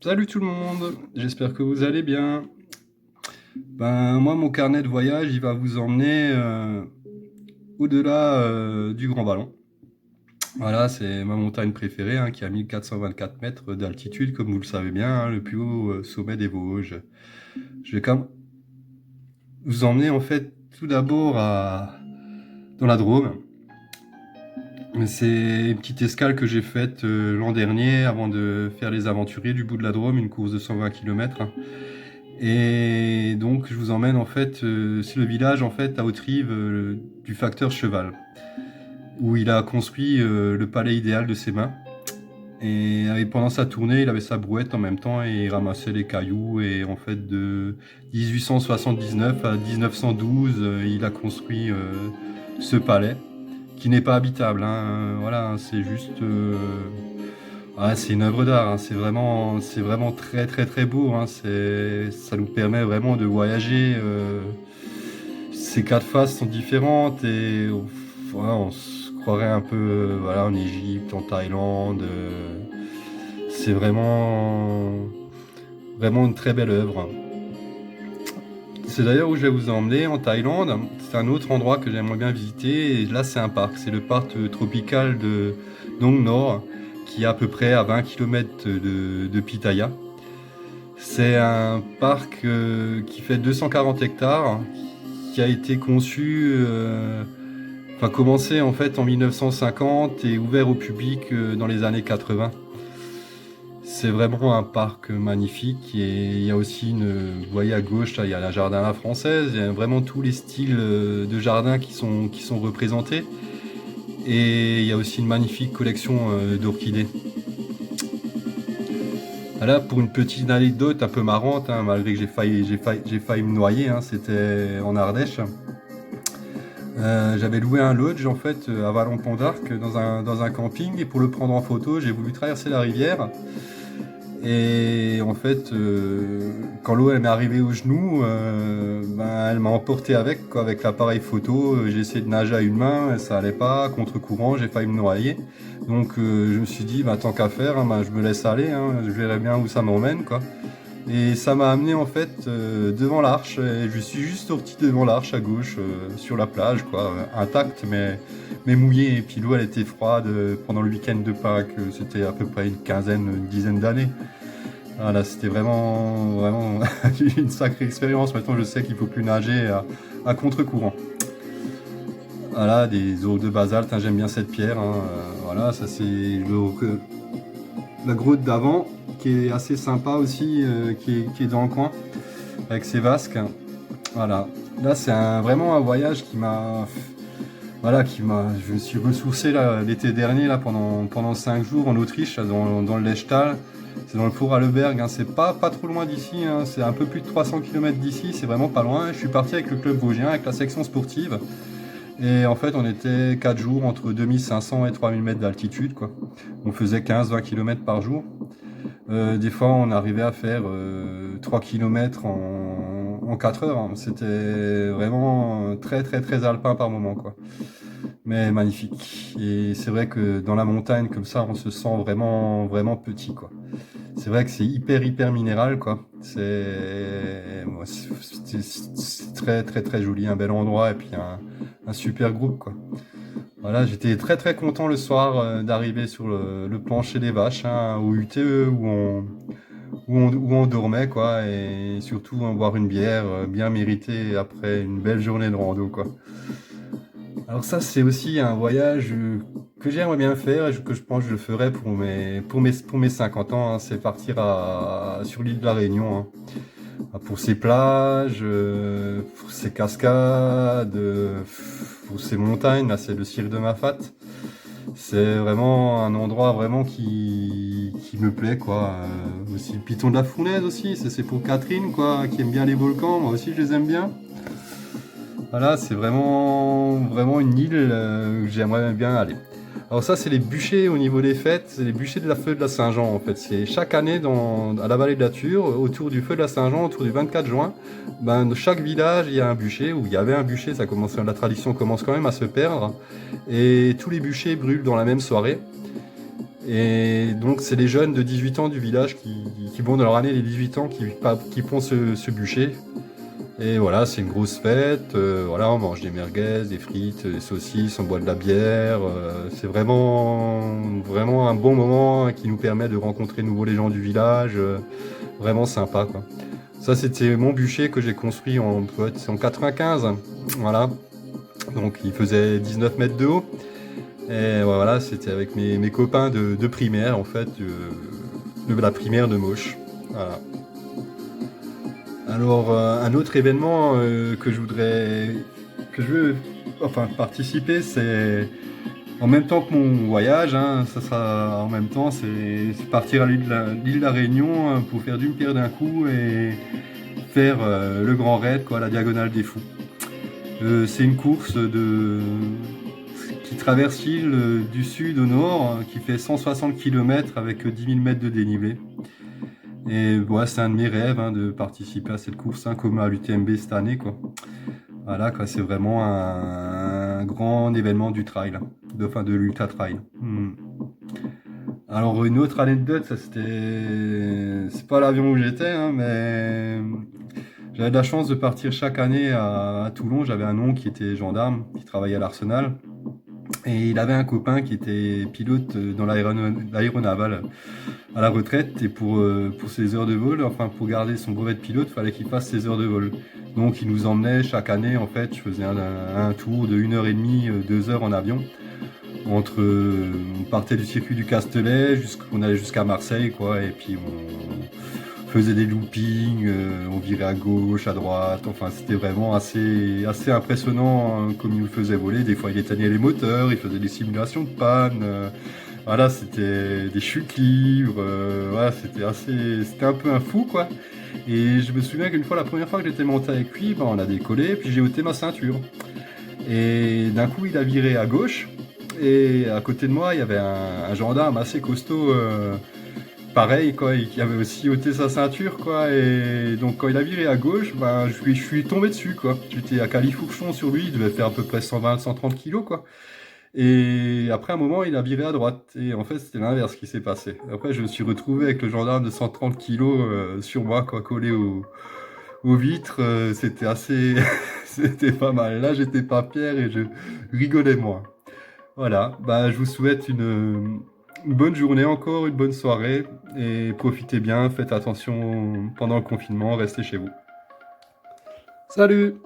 Salut tout le monde, j'espère que vous allez bien. Moi, mon carnet de voyage, il va vous emmener au-delà du Grand Ballon. Voilà, c'est ma montagne préférée, hein, qui a 1424 mètres d'altitude, comme vous le savez bien, hein, le plus haut sommet des Vosges. Je vais quand même vous emmener en fait tout d'abord dans la Drôme. C'est une petite escale que j'ai faite l'an dernier avant de faire les aventuriers du bout de la Drôme, une course de 120 km. Et donc je vous emmène en fait, c'est le village en fait à Haute-Rive du facteur Cheval, où il a construit le palais idéal de ses mains. Et pendant sa tournée, il avait sa brouette en même temps et il ramassait les cailloux. Et en fait, de 1879 à 1912, il a construit ce palais qui n'est pas habitable, hein. Voilà, hein, c'est juste c'est une œuvre d'art, hein. C'est vraiment très très très beau, hein. Ça nous permet vraiment de voyager. Ces quatre faces sont différentes et voilà, on se croirait un peu voilà, en Égypte, en Thaïlande. C'est vraiment une très belle œuvre. C'est d'ailleurs où je vais vous emmener en Thaïlande. C'est un autre endroit que j'aimerais bien visiter. Et là, c'est un parc. C'est le parc tropical de Nong Nor, qui est à peu près à 20 km de Pitaya. C'est un parc qui fait 240 hectares, qui a été conçu, commencé en fait en 1950 et ouvert au public dans les années 80. C'est vraiment un parc magnifique et il y a aussi vous voyez à gauche, là, il y a la jardin à la française, il y a vraiment tous les styles de jardin qui sont représentés et il y a aussi une magnifique collection d'orchidées. Là, pour une petite anecdote un peu marrante, hein, malgré que j'ai failli me noyer, hein, c'était en Ardèche. J'avais loué un lodge en fait à Vallon-Pont d'Arc dans un camping et pour le prendre en photo, j'ai voulu traverser la rivière. Et en fait, quand l'eau m'est arrivée aux genoux, elle m'a emporté avec l'appareil photo. J'ai essayé de nager à une main, ça allait pas, contre-courant, j'ai failli me noyer. Donc je me suis dit, tant qu'à faire, je me laisse aller, hein, je verrai bien où ça m'emmène, quoi. Et ça m'a amené en fait devant l'arche, et je suis juste sorti devant l'arche à gauche, sur la plage, quoi, intacte mais mouillé. Et puis l'eau elle était froide pendant le week-end de Pâques, c'était à peu près une dizaine d'années. Voilà, c'était vraiment une sacrée expérience. Maintenant, je sais qu'il ne faut plus nager à contre-courant. Voilà, des os de basalte, hein, j'aime bien cette pierre, hein. Voilà, ça c'est la grotte d'avant, qui est assez sympa aussi, qui est dans le coin, avec ses vasques. Voilà, là c'est vraiment un voyage je me suis ressourcé l'été dernier là, pendant 5 jours en Autriche, là, dans le Lechtal. C'est dans le Vorarlberg, hein. C'est pas trop loin d'ici, hein. C'est un peu plus de 300 km d'ici, c'est vraiment pas loin. Je suis parti avec le club vosgien, avec la section sportive. Et en fait, on était 4 jours entre 2500 et 3000 mètres d'altitude, quoi. On faisait 15-20 km par jour. Des fois, on arrivait à faire 3 km en 4 heures, hein. C'était vraiment très très très alpin par moment, quoi. Mais magnifique. Et c'est vrai que dans la montagne, comme ça, on se sent vraiment vraiment petit, quoi. C'est vrai que c'est hyper minéral, quoi. C'est très très très joli, un bel endroit et puis un super groupe, quoi. Voilà, j'étais très très content le soir d'arriver sur le plancher des vaches, hein, au UTE où on dormait, quoi, et surtout boire une bière bien méritée après une belle journée de rando, quoi. Alors ça, c'est aussi un voyage que j'aimerais bien faire et que je pense que je le ferai pour mes 50 ans, hein. C'est partir sur l'île de la Réunion, hein. Pour ses plages, pour ses cascades, pour ses montagnes. Là, c'est le cirque de Mafate. C'est vraiment un endroit vraiment qui me plaît, quoi. Aussi le Piton de la Fournaise aussi, c'est pour Catherine, quoi, qui aime bien les volcans. Moi aussi, je les aime bien. Voilà, c'est vraiment une île que j'aimerais bien aller. Alors ça, c'est les bûchers au niveau des fêtes, c'est les bûchers de la feu de la Saint-Jean, en fait. C'est chaque année à la vallée de la Ture, autour du feu de la Saint-Jean, autour du 24 juin, de chaque village, il y a un bûcher, ou il y avait un bûcher, la tradition commence quand même à se perdre, et tous les bûchers brûlent dans la même soirée. Et donc, c'est les jeunes de 18 ans du village qui vont dans leur année les 18 ans qui font ce bûcher. Et voilà, c'est une grosse fête. Voilà, on mange des merguez, des frites, des saucisses, on boit de la bière. C'est vraiment un bon moment qui nous permet de rencontrer de nouveau les gens du village. Vraiment sympa, quoi. Ça, c'était mon bûcher que j'ai construit en 95. Voilà. Donc, il faisait 19 mètres de haut. Et voilà, c'était avec mes copains de primaire, en fait, de la primaire de Mauche. Voilà. Alors, un autre événement que je veux, enfin, participer, c'est en même temps que mon voyage, hein, ça sera en même temps, c'est partir à l'île de la Réunion pour faire d'une pierre d'un coup et faire le grand raid, quoi, la diagonale des fous. C'est une course qui traverse l'île du sud au nord, qui fait 160 km avec 10 000 mètres de dénivelé. Et ouais, c'est un de mes rêves hein, de participer à cette course, hein, comme à l'UTMB cette année, quoi. Voilà, quoi, c'est vraiment un grand événement du trail, enfin de l'ultra trail. Alors une autre anecdote, c'est pas l'avion où j'étais, hein, mais j'avais de la chance de partir chaque année à Toulon. J'avais un oncle qui était gendarme, qui travaillait à l'Arsenal. Et il avait un copain qui était pilote dans l'aéronavale à la retraite. Et pour ses heures de vol, enfin pour garder son brevet de pilote, il fallait qu'il fasse ses heures de vol. Donc il nous emmenait chaque année, en fait, je faisais un tour de 1h30, 2 heures en avion. On partait du circuit du Castellet, on allait jusqu'à Marseille, quoi, et puis on faisait des loopings, on virait à gauche, à droite, enfin c'était vraiment assez impressionnant hein, comme il nous faisait voler. Des fois il éteignait les moteurs, il faisait des simulations de panne, voilà, c'était des chutes libres, voilà, c'était un peu un fou, quoi. Et je me souviens qu'une fois, la première fois que j'étais monté avec lui, ben, on a décollé, puis j'ai ôté ma ceinture. Et d'un coup, il a viré à gauche. Et à côté de moi, il y avait un gendarme assez costaud, pareil, quoi, et qui avait aussi ôté sa ceinture, quoi. Et donc, quand il a viré à gauche, ben, je suis tombé dessus, quoi. J'étais à califourchon sur lui, il devait faire à peu près 120-130 kilos, quoi. Et après un moment, il a viré à droite. Et en fait, c'était l'inverse qui s'est passé. Après, je me suis retrouvé avec le gendarme de 130 kilos sur moi, quoi, collé aux vitres. C'était assez. C'était pas mal. Là, j'étais pas fier et je rigolais, moi. Voilà, bah, je vous souhaite une bonne journée encore, une bonne soirée et profitez bien, faites attention pendant le confinement, restez chez vous. Salut!